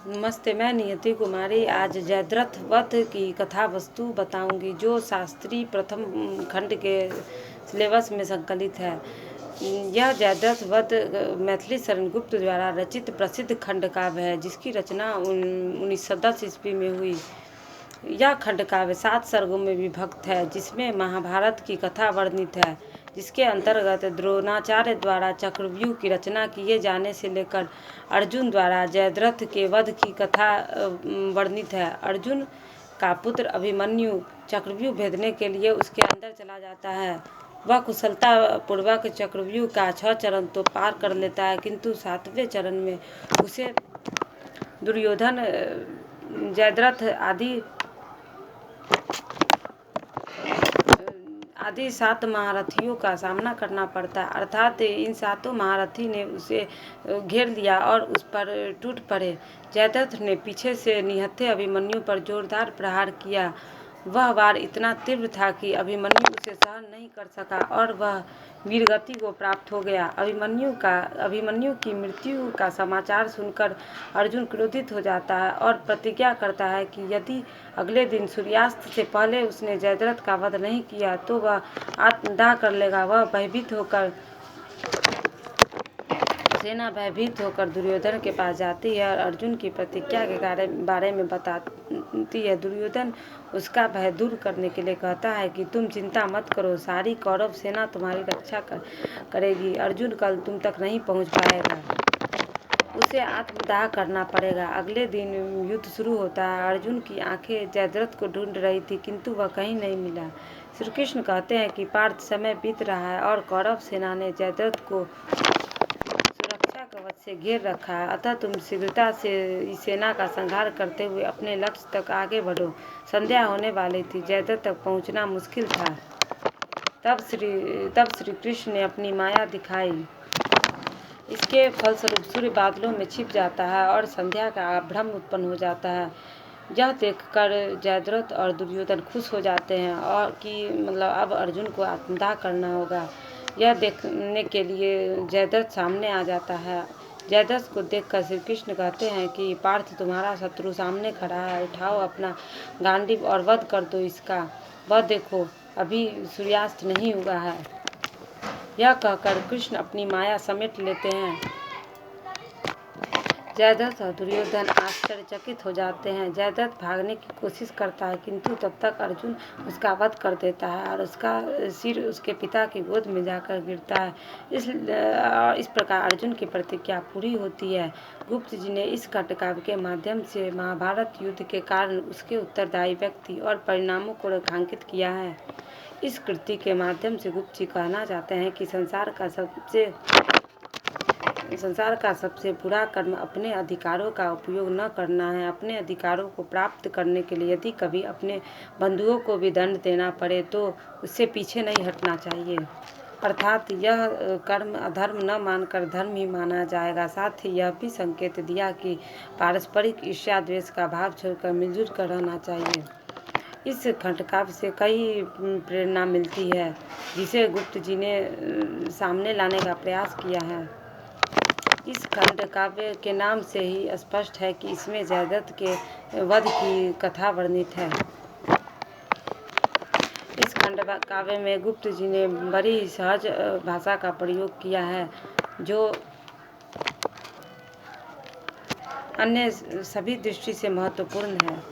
नमस्ते, मैं नियति कुमारी आज जयद्रथ वध की कथा वस्तु बताऊंगी, जो शास्त्री प्रथम खंड के सिलेबस में संकलित है। यह जयद्रथ वध मैथिली शरण गुप्त द्वारा रचित प्रसिद्ध खंड काव्य है, जिसकी रचना 1910 ईस्वी में हुई। यह खंड काव्य 7 सर्गों में विभक्त है, जिसमें महाभारत की कथा वर्णित है, जिसके अंतर्गत द्रोणाचार्य द्वारा चक्रव्यूह की रचना किए जाने से लेकर अर्जुन द्वारा जयद्रथ के वध की कथा वर्णित है। अर्जुन का पुत्र अभिमन्यु चक्रव्यूह भेदने के लिए उसके अंदर चला जाता है। वह कुशलता पूर्वक चक्रव्यूह का 6 चरण तो पार कर लेता है, किंतु 7वें चरण में उसे दुर्योधन, जयद्रथ आदि 7 महारथियों का सामना करना पड़ता है। अर्थात इन 7 महारथी ने उसे घेर लिया और उस पर टूट पड़े। जयद्रथ ने पीछे से निहत्थे अभिमन्यु पर जोरदार प्रहार किया। वह वार इतना तीव्र था कि अभिमन्यु उसे सहन नहीं कर सका और वह वीरगति को प्राप्त हो गया। अभिमन्यु की मृत्यु का समाचार सुनकर अर्जुन क्रोधित हो जाता है और प्रतिज्ञा करता है कि यदि अगले दिन सूर्यास्त से पहले उसने जयद्रथ का वध नहीं किया तो वह आत्मदाह कर लेगा। वह सेना भयभीत होकर दुर्योधन के पास जाती है और अर्जुन की प्रतिज्ञा के बारे में बताती है। दुर्योधन उसका भय दूर करने के लिए कहता है कि तुम चिंता मत करो, सारी कौरव सेना तुम्हारी रक्षा करेगी। अर्जुन कल तुम तक नहीं पहुंच पाएगा, उसे आत्मदाह करना पड़ेगा। अगले दिन युद्ध शुरू होता है। अर्जुन की आंखें जयद्रथ को ढूंढ रही थी, किंतु वह कहीं नहीं मिला। श्री कृष्ण कहते हैं कि पार्थ समय बीत रहा है और कौरव सेना ने जयद्रथ को सुरक्षा कवच से घेर रखा है, अतः तुम शीघ्रता से इस सेना का संहार करते हुए अपने लक्ष्य तक आगे बढ़ो। संध्या होने वाली थी, जयद्रथ तक पहुंचना मुश्किल था। तब श्री कृष्ण ने अपनी माया दिखाई। इसके फलस्वरूप सूर्य बादलों में छिप जाता है और संध्या का भ्रम उत्पन्न हो जाता है। यह देखकर जयद्रथ और दुर्योधन खुश हो जाते हैं और कि अब अर्जुन को आत्मदाह करना होगा। यह देखने के लिए जयद्रथ सामने आ जाता है। जयद्रथ को देखकर श्री कृष्ण कहते हैं कि पार्थ, तुम्हारा शत्रु सामने खड़ा है, उठाओ अपना गांडीव और वध कर दो इसका। वह देखो, अभी सूर्यास्त नहीं हुआ है। यह कहकर कृष्ण अपनी माया समेट लेते हैं। जयद्रथ और दुर्योधन आश्चर्यचकित हो जाते हैं। जयद्रथ भागने की कोशिश करता है, किंतु तब तक अर्जुन उसका वध कर देता है और उसका सिर उसके पिता की गोद में जाकर गिरता है। इस प्रकार अर्जुन की प्रतिज्ञा पूरी होती है। गुप्त जी ने इस खंड काव्य के माध्यम से महाभारत युद्ध के कारण उसके उत्तरदायी व्यक्ति और परिणामों को रेखांकित किया है। इस कृति के माध्यम से गुप्त जी कहना चाहते हैं कि संसार का सबसे बुरा कर्म अपने अधिकारों का उपयोग न करना है। अपने अधिकारों को प्राप्त करने के लिए यदि कभी अपने बंधुओं को भी दंड देना पड़े तो उससे पीछे नहीं हटना चाहिए। अर्थात यह कर्म अधर्म न मानकर धर्म ही माना जाएगा। साथ ही यह भी संकेत दिया कि पारस्परिक ईर्ष्या द्वेष का भाव छोड़कर मिलजुल कर रहना चाहिए। इस खंड काव्य से कई प्रेरणा मिलती है, जिसे गुप्त जी ने सामने लाने का प्रयास किया है। इस खंड काव्य के नाम से ही स्पष्ट है कि इसमें जयद्रथ के वध की कथा वर्णित है। इस खंड काव्य में गुप्त जी ने बड़ी सहज भाषा का प्रयोग किया है, जो अन्य सभी दृष्टि से महत्वपूर्ण है।